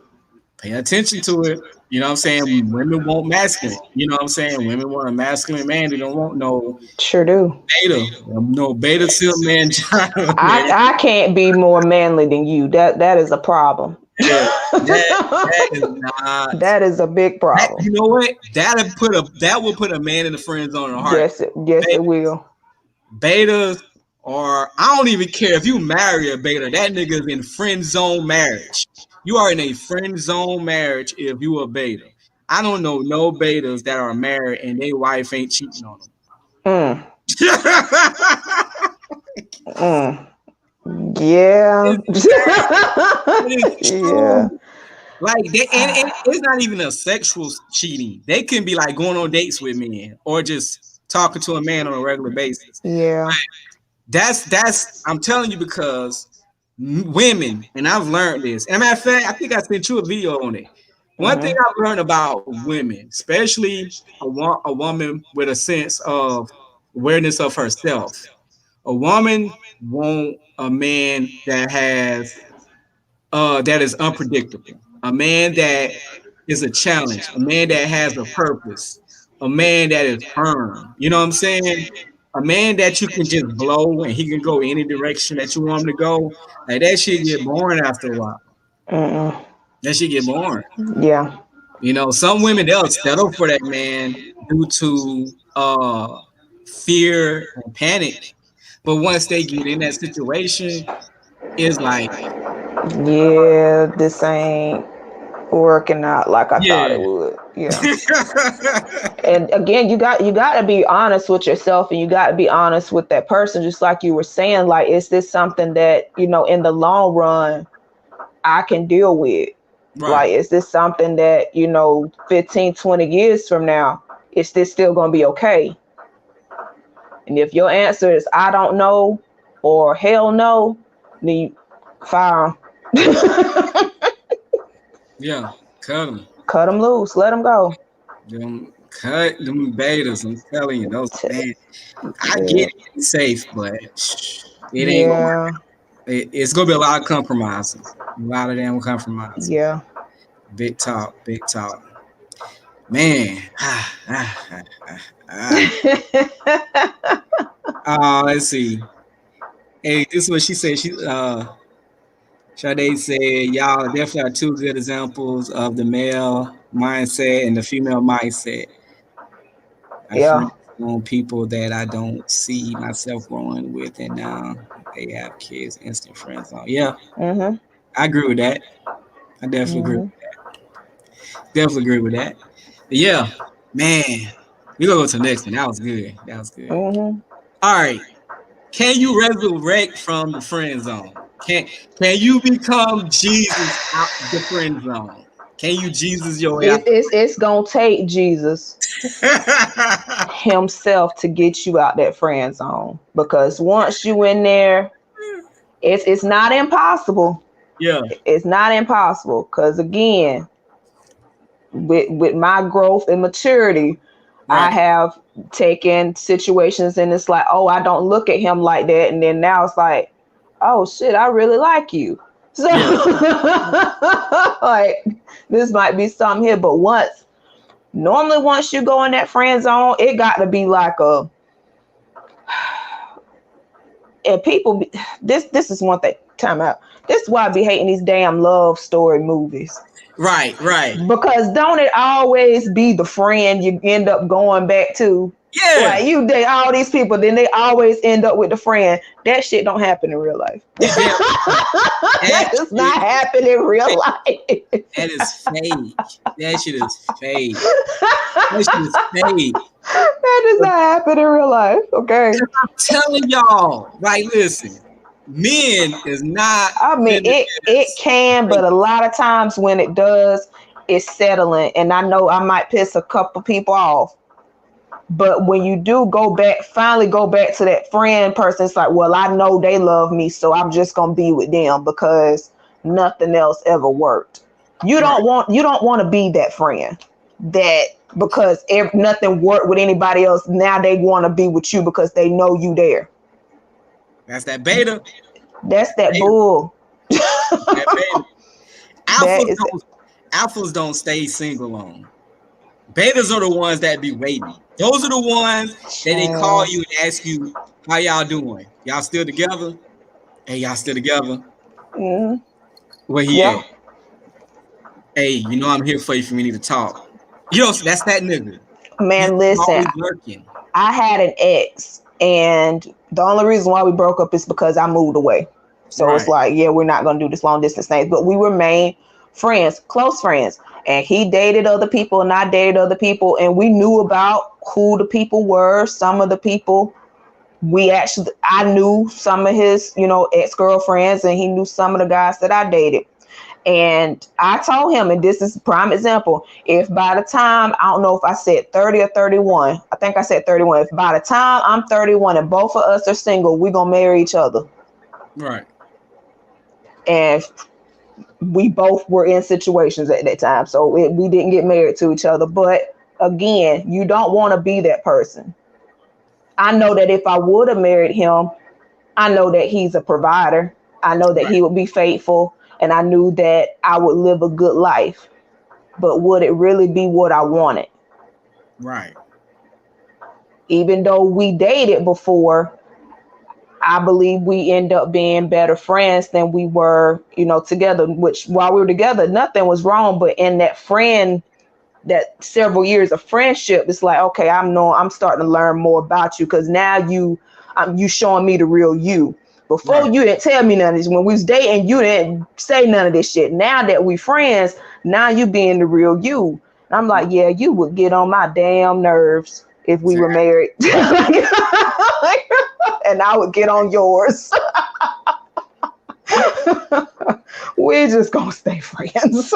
pay attention to it. You know what I'm saying? Women want masculine. You know what I'm saying? Women want a masculine man. They don't want no Sure do. beta. No beta silk man China, man. I can't be more manly than you. That is a problem. Yeah. That is not That is a big that, problem. you know what? That will put a man in the friend zone in a heart. Yes, it will. Betas, or I don't even care if you marry a beta, that nigga's in friend zone marriage. You are in a friend zone marriage if you a beta. I don't know no betas that are married and their wife ain't cheating on them. Mm. Mm. Yeah. It is Yeah. true. Like and it's not even a sexual cheating. They can be like going on dates with men or just talking to a man on a regular basis. Yeah. That's I'm telling you because women, and I've learned this. And matter of fact, I think I sent you a video on it. One thing Mhm. I've learned about women, especially a woman with a sense of awareness of herself, a woman want a man that is unpredictable, a man that is a challenge, a man that has a purpose, a man that is firm. You know what I'm saying? A man that you can just blow and he can go any direction that you want him to go. Like that shit get boring after a while. Mm. That shit get boring. Yeah. You know, some women they'll settle for that man due to fear and panic. But once they get in that situation, it's like, Yeah. This ain't working out like I thought yeah. it would. Yeah. And again, you got to be honest with yourself, and you got to be honest with that person, just like you were saying. Like, is this something that, in the long run I can deal with? Right. Like, is this something that, 15, 20 years from now, is this still going to be okay? And if your answer is I don't know or hell no, then you fire 'em. Yeah. Cut them. Cut them loose, let them go. Cut them betas. I'm telling you, those man. I get it, it's safe, but it ain't gonna work. Yeah, It's gonna be a lot of compromising. A lot of damn compromising. yeah. Big talk, big talk. Man. Let's see. Hey, this is what she said. Sade said, y'all definitely are two good examples of the male mindset and the female mindset. I Yeah. friend on people that I don't see myself growing with, and now they have kids, instant friends on. Yeah, Mhm. I agree with that. I definitely agree with Mhm. that. Definitely agree with that. But yeah, man, we gonna go to the next one. That was good. That was good. Mm-hmm. All right. Can you resurrect from the friend zone? Can you become Jesus out the friend zone? Can you Jesus your way out? It's gonna take Jesus himself to get you out that friend zone, because once you in there, it's not impossible. Yeah, It's not impossible, because again, with my growth and maturity, I right. have taken situations and it's like, oh, I don't look at him like that, and then now it's like, oh shit, I really like you. So Yeah, like, this might be something here, but once you go in that friend zone, it got to be like a, and people this is one thing. Time out. This is why I be hating these damn love story movies. right, right. Because don't it always be the friend you end up going back to? Yeah, Like, you date all these people, then they always end up with the friend. That shit don't happen in real life. it damn That that does shit not happen in real fake. life. That is fake. That shit is fake. That shit is fake. That does not happen in real life. Okay. I'm telling y'all, like, listen, men is not I mean, finna it just can, but fake. a lot of times when it does, it's settling. And I know I might piss a couple people off. But when you do finally go back to that friend person, it's like, well, I know they love me, so I'm just gonna be with them because nothing else ever worked. Right. You don't want to be that friend that, because if nothing worked with anybody else, now they want to be with you because they know you there. That's that beta. That's That that beta. bull. That beta. That Alphas is don't alphas don't stay single long. Betas are the ones that be waiting. Those are the ones that they call child. you and ask you, how y'all doing? Y'all still together? Hey, y'all still together? Mm, Where he yeah, at? Hey, you know I'm here for you if we need to talk. You know, so that's that nigga. He's man, listen, always lurking. I had an ex, and the only reason why we broke up is because I moved away. So it's Right, like, yeah, we're not gonna do this long distance thing. But we remained friends, close friends. And he dated other people, and I dated other people, and we knew about who the people were. Some of the people I knew some of his, ex girlfriends, and he knew some of the guys that I dated. And I told him, and this is a prime example, if by the time, I don't know if I said 30 or 31, I think I said 31, if by the time I'm 31 and both of us are single, we're going to marry each other. right, And we both were in situations at that time. So we didn't get married to each other. But again, you don't want to be that person. I know that if I would have married him, I know that he's a provider. I know that right, he would be faithful. And I knew that I would live a good life. But would it really be what I wanted? right, Even though we dated before, I believe we end up being better friends than we were, together, which while we were together, nothing was wrong. But in that several years of friendship, it's like, okay, I'm starting to learn more about you, because now you showing me the real you. Before, right. you didn't tell me none of this. When we was dating, you didn't say none of this shit. Now that we friends, now you being the real you. And I'm like, yeah, you would get on my damn nerves if we were Exactly. married. And I would get on yours. We're just gonna stay friends.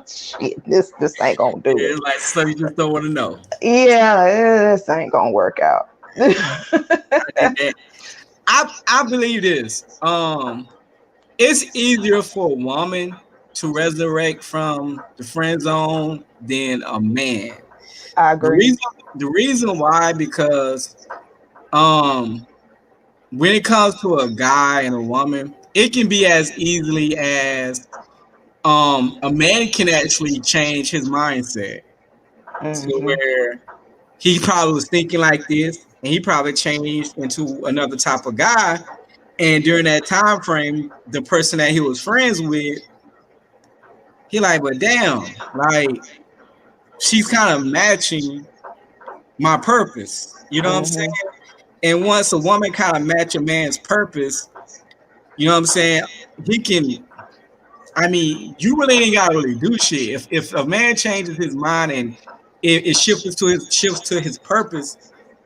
Shit, this ain't gonna do It's it. like, so you just don't want to know. Yeah, this ain't gonna work out. I get that. I believe this. It's easier for a woman to resurrect from the friend zone than a man. I The agree. reason the reason why, because um when it comes to a guy and a woman, it can be as easily as a man can actually change his mindset to Mm-hmm. where he probably was thinking like this and he probably changed into another type of guy. And during that time frame, the person that he was friends with, he like, but damn, like she's kind of matching my purpose. You know what I'm saying? Mm-hmm. And once a woman kind of match a man's purpose, you know what I'm saying? He can I mean, you really ain't gotta really do shit. If a man changes his mind and it shifts to his purpose,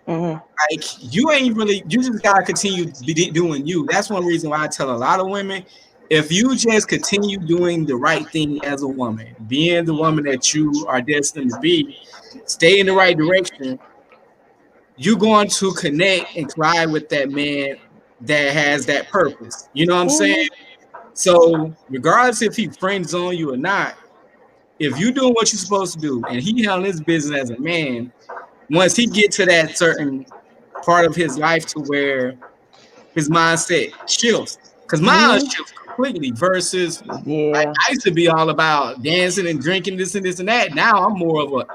Mhm. like you ain't really, you just gotta continue doing you. That's one reason why I tell a lot of women, if you just continue doing the right thing as a woman, being the woman that you are destined to be, stay in the right direction, you're going to connect and collide with that man that has that purpose. You know what I'm saying? Mhm. So regardless if he friends on you or not, if you doing what you're supposed to do and he handling his business as a man, once he get to that certain part of his life to where his mindset shifts, because mine Mhm. shifts completely versus like Yeah. I used to be all about dancing and drinking this and that. Now I'm more of a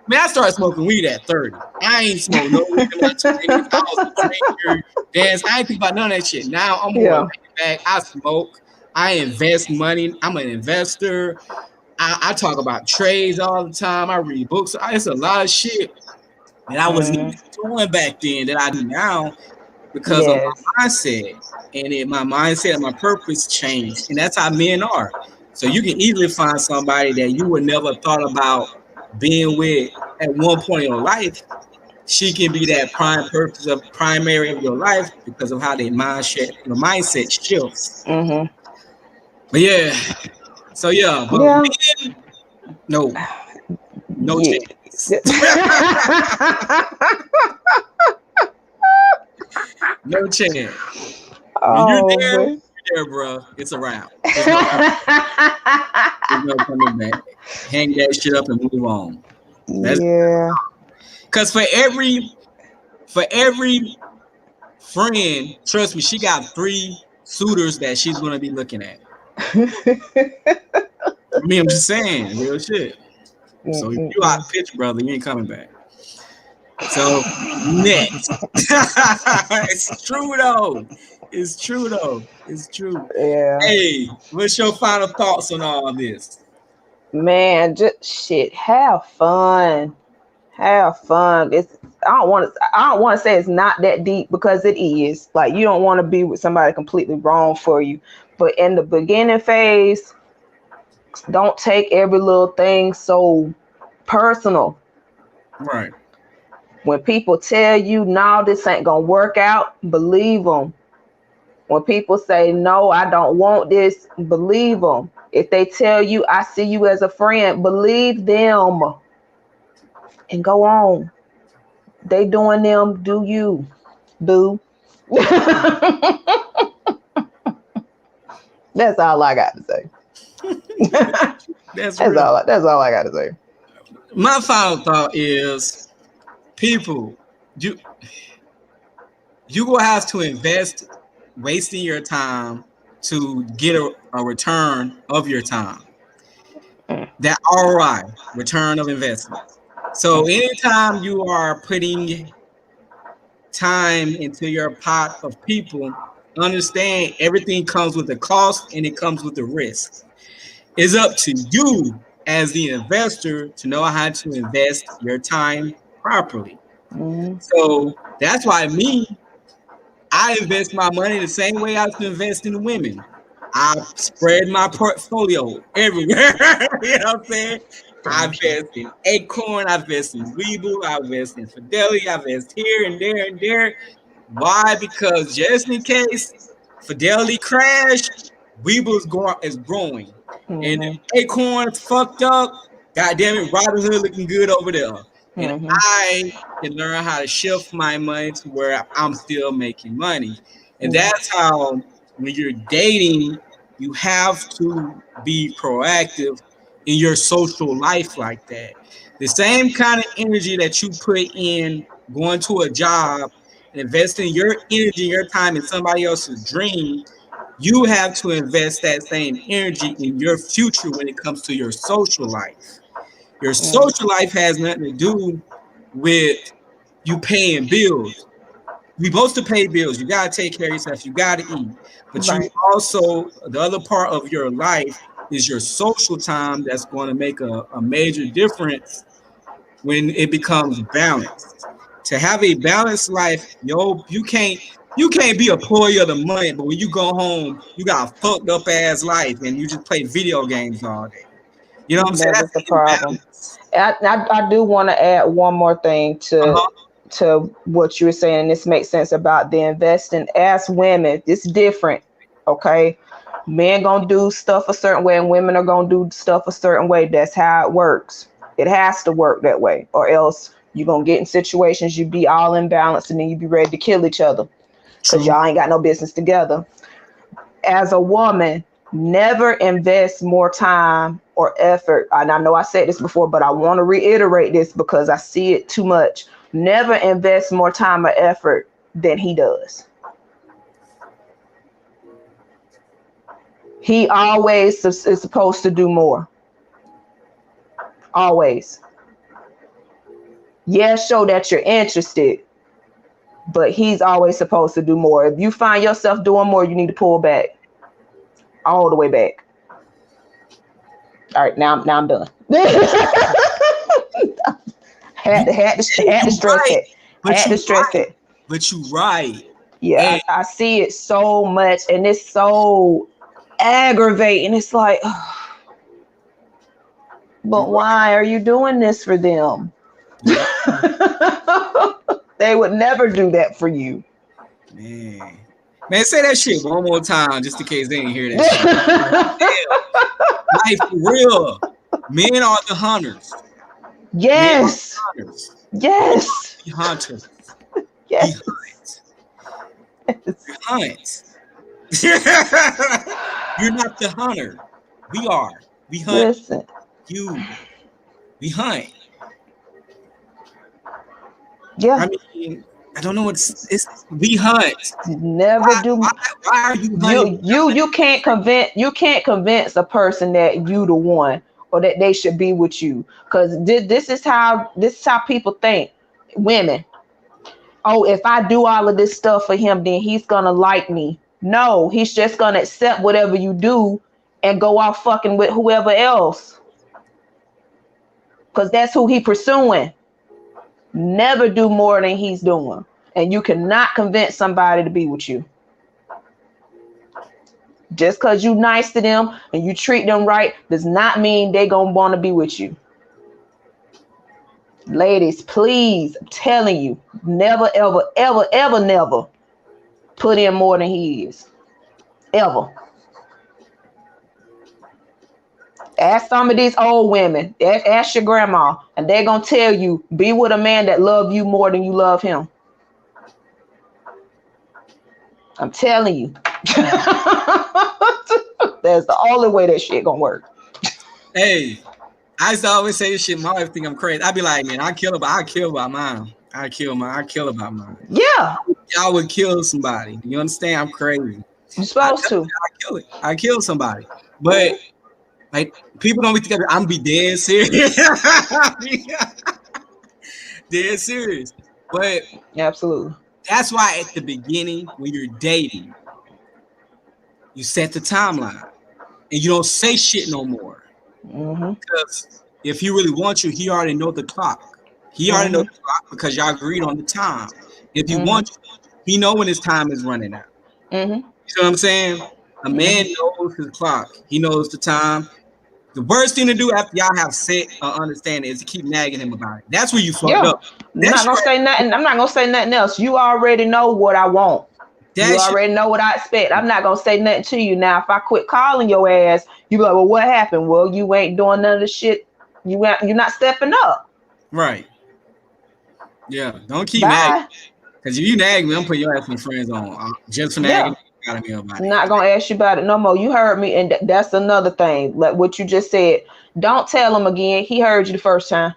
man. I started smoking weed at 30. I ain't smoked no weed in my 20s. I was a drinker, dance. I ain't think about none of that shit. Now I'm more Yeah. laid back. I smoke. I invest money. I'm an investor. I talk about trades all the time. I read books. It's a lot of shit that I wasn't even Mhm. doing back then that I do now because of Yes. my mindset. My mindset and my purpose changed. And that's how men are. So you can easily find somebody that you would never thought about being with at one point in your life. She can be that primary of your life because of how your mindset shifts. Mhm. But yeah, so yeah, but Yeah. men, no, no Yeah. chance. No chance. When Oh man. you're there, bro. It's a wrap. There's no coming back. Hang that shit up and move on. That's Yeah. because for every friend, trust me, she got 3 suitors that she's gonna be looking at. I mean, I'm just saying, real shit. So if you out Mm-mm-mm. of pitch, brother, you ain't coming back. So next, it's true though. It's true though. It's true. Yeah. Hey, what's your final thoughts on all this? Man, just shit. Have fun. Have fun. It's I don't want to say it's not that deep because it is. Like you don't want to be with somebody completely wrong for you. But in the beginning phase, don't take every little thing so personal. Right. When people tell you, no, this ain't gonna work out, believe them. When people say, no, I don't want this, believe them. If they tell you, I see you as a friend, believe them and go on. They doing them, do you, boo. That's all I got to say. That's real. That's all I got to say. My final thought is people, you you will have to invest wasting your time to get a return of your time. Mm, That ROI, return of investment. So mm, anytime you are putting time into your pot of people, understand everything comes with a cost and it comes with a risk. It's up to you as the investor to know how to invest your time properly. mm, So that's why I invest my money the same way I used to invest in women. I spread my portfolio everywhere. You know what I'm saying? I same shit. invest in Acorn, I invest in Weeble, I invest in Fidelity, I invest here and there and there. Why? Because just in case Fidelity crash, is growing. And Mm-hmm, if Acorn's fucked up, goddamn it, Robinhood looking good over there. And mm-hmm, I can learn how to shift my money to where I'm still making money. And mm-hmm. that's how when you're dating, you have to be proactive in your social life like that. The same kind of energy that you put in going to a job and investing your energy, your time in somebody else's dream, you have to invest that same energy in your future when it comes to your social life. Your Mm, social life has nothing to do with you paying bills. We supposed to pay bills. You gotta take care of yourself. You gotta eat. But you right. also the other part of your life is your social time that's going to make a major difference when it becomes balanced. To have a balanced life, you can't You can't be a employee of the month, but when you go home, you got a fucked up ass life and you just play video games all day. You know what I'm saying? That That's is the the problem. imbalance. I do want to add one more thing Uh-huh. to what you were saying, and this makes sense about the investing. As women, it's different. Okay, men gonna do stuff a certain way, and women are gonna do stuff a certain way. That's how it works. It has to work that way, or else you're gonna get in situations you be all imbalanced, and then you be ready to kill each other because True. y'all ain't got no business together. As a woman, never invest more time or effort. And I know I said this before, but I want to reiterate this because I see it too much. Never invest more time or effort than he does. He always is supposed to do more. Always. Yeah, show that you're interested, but he's always supposed to do more. If you find yourself doing more, you need to pull back. All the way back. All right, now I'm done. had to had to Hey, had to you stress right, that. but Had to you stress right, that. but you right. Yeah, And I see it so much, and it's so aggravating. It's like, you but right, why are you doing this for them? you right, They would never do that for you. man. Man, say that shit one more time, just in case they didn't hear that shit. Damn, like for real. Men are the hunters. Men are Yes, the hunters. We yes, are the hunters. We yes, hunt. We yes. hunt. You're not the hunter. We are. We hunt Listen, you. We hunt. yeah, I mean, I don't know it's we hunt. never Why do. why why are you hunting? You can't convince a person that you the one or that they should be with you because this is how people think. Women, oh, if I do all of this stuff for him, then he's gonna like me. No, he's just gonna accept whatever you do and go off fucking with whoever else because that's who he pursuing. Never do more than he's doing, and you cannot convince somebody to be with you. Just because you nice to them and you treat them right does not mean they gonna want to be with you. Ladies, please, I'm telling you, never, ever, ever, ever, never put in more than he is. Ever. Ask some of these old women, ask your grandma, and they're gonna tell you, be with a man that love you more than you love him. I'm telling you. That's the only way that shit gonna work. Hey, I used to always say this shit. My wife think I'm crazy. I'd be like, man, I kill about mine. I kill about mine. Yeah, I would kill somebody. You understand? I'm crazy. you're supposed to. I kill it. I kill somebody. But like people don't be together. I'm be dead serious. Dead serious. But Absolutely. that's why at the beginning, when you're dating, you set the timeline and you don't say shit no more. Mm-hmm. Because if he really wants you, he already know the clock. He already know Mm-hmm. the clock because y'all agreed on the time. If he Mm-hmm. wants you, he know when his time is running out. Mm-hmm. You know what I'm saying? A man Mm-hmm. knows his clock. He knows the time. The worst thing to do after y'all have set understanding is to keep nagging him about it. That's where you fucked Yeah. up. That's your I'm not gonna say nothing else. You already know what I want. You that's your already know what I expect. I'm not gonna say nothing to you. Now, if I quit calling your ass, you be like, well, what happened? Well, you ain't doing none of the shit. You're not stepping up. right. Yeah. Don't keep nagging. Bye. Because if you nag me, I'm putting your ass in the friend zone. Just for nagging Yeah. out of me about it. Not gonna ask you about it no more. You heard me, and that's another thing. Like what you just said. Don't tell him again. He heard you the first time.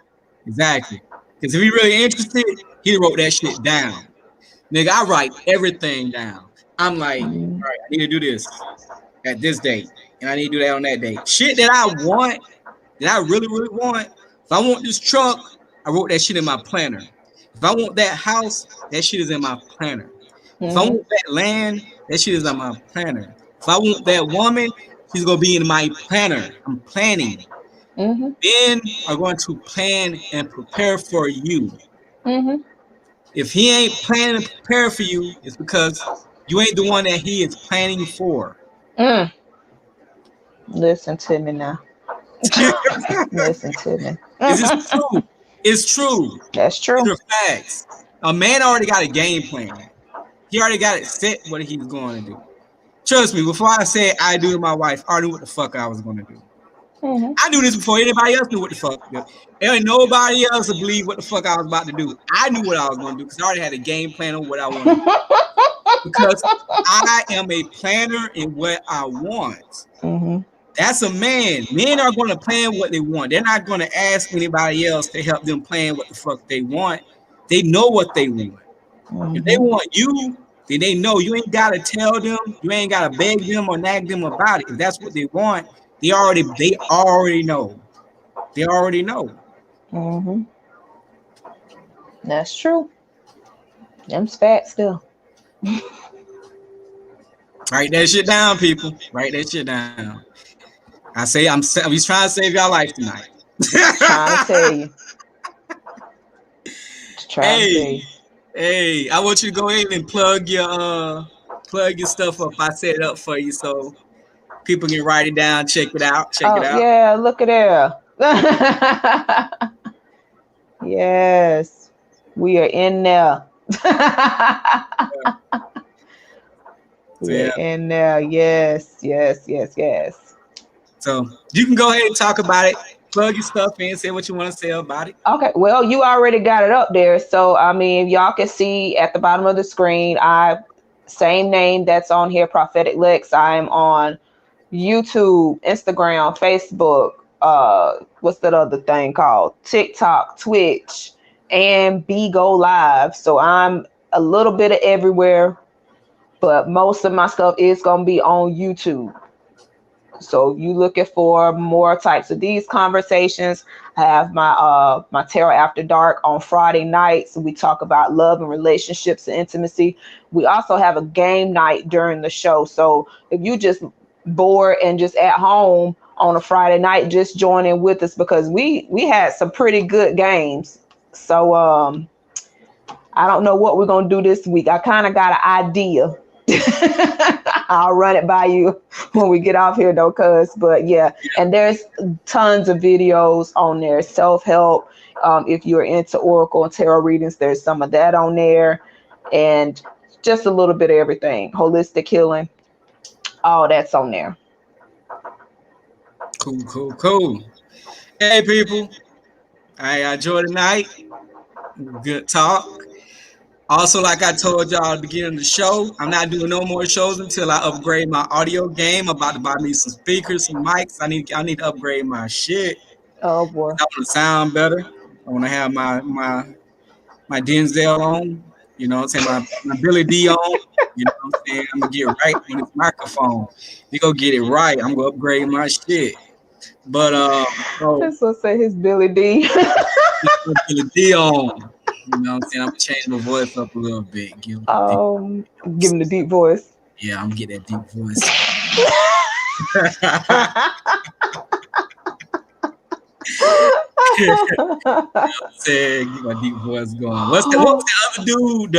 Exactly. Because if he really interested, he wrote that shit down. Nigga, I write everything down. I'm like, Mm-hmm. all right, I need to do this at this date, and I need to do that on that date. Shit that I want, that I really, really want. If I want this truck, I wrote that shit in my planner. If I want that house, that shit is in my planner. If I Mm-hmm. want that land, that shit is in my planner. If I want that woman, she's gonna be in my planner. I'm planning. Mm-hmm. Men are going to plan and prepare for you. Mm-hmm. If he ain't planning and prepared for you, it's because you ain't the one that he is planning for. Mm, listen to me now. Listen to me. Is this true? It's true. That's true. These are facts. A man already got a game plan. He already got it set what he's going to do. Trust me, before I said I do to my wife, I knew what the fuck I was going to do. Hmm. I knew this before anybody else knew what the fuck. There ain't nobody else to believe what the fuck I was about to do. I knew what I was going to do because I already had a game plan on what I wanted to do. Because I am a planner in what I want. Hmm. That's a man. Men are going to plan what they want. They're not going to ask anybody else to help them plan what the fuck they want. They know what they want. If they Hmm. want you, then they know you ain't gotta tell them, you ain't gotta beg them or nag them about it. If that's what they want, they already know. They already know. Hmm. That's true. Them's facts still. Write that shit down, people. Write that shit down. I say I'm he's trying to save y'all life tonight. Trying to tell you. Trying to tell Hey, you. hey, I want you to go ahead and plug your stuff up. I set it up for you so people can write it down, check it out, check it Oh out. yeah, look at there. Yes, we are in there. So We are yeah. in there. Yes, yes, yes, yes. So you can go ahead and talk about it. Plug your stuff in, say what you want to say about it. Okay, well, you already got it up there. So, I mean, y'all can see at the bottom of the screen, same name that's on here, Prophetic Lex. I'm on YouTube, Instagram, Facebook, what's that other thing called? TikTok, Twitch, and Go Live. So I'm a little bit of everywhere, but most of my stuff is gonna be on YouTube. So you looking for more types of these conversations. I have my Tarot After Dark on Friday nights. We talk about love and relationships and intimacy. We also have a game night during the show. So if you just bored and just at home on a Friday night, just join in with us because we had some pretty good games. So I don't know what we're gonna do this week. I kind of got an idea. I'll run it by you when we get off here though, cuz. But yeah, and there's tons of videos on there. Self-help. If you're into Oracle and tarot readings, there's some of that on there. And just a little bit of everything. Holistic healing. All that's on there. Cool, cool, cool. Hey, people. I enjoyed the night. Good talk. Also, like I told y'all at the beginning of the show, I'm not doing no more shows until I upgrade my audio game. I'm about to buy me some speakers, some mics. I need to upgrade my shit. Oh boy. I want to sound better. I want to have my Denzel on. You know what I'm saying? My Billy D on. You know what I'm saying? I'm gonna get right on this microphone. We go get it right. I'm gonna upgrade my shit. But so This will say his Billy D. Billy D on. You know what I'm saying? I'm gonna change my voice up a little bit. Give it a deep, Give him the deep voice. yeah, I'm gonna get that deep voice. Said, get my deep voice going. What was the other dude?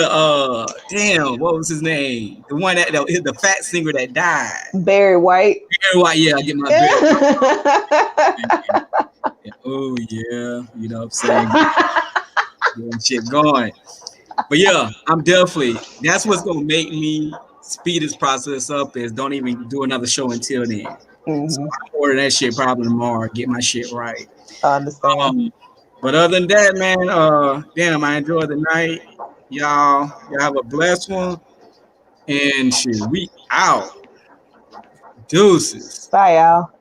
Damn, what was his name? The one that the fat singer that died. Barry White. Everybody, yeah, I get my beard. Yeah. Oh yeah, you know what I'm saying? Getting shit going. But yeah, I'm definitely. That's what's gonna make me speed this process up. Is don't even do another show until then. So Hmm. I'm ordering that shit probably tomorrow. Get my shit right. I understand. But other than that, man, damn, I enjoyed the night. Y'all have a blessed one. And shit, we out. Deuces. Bye, y'all.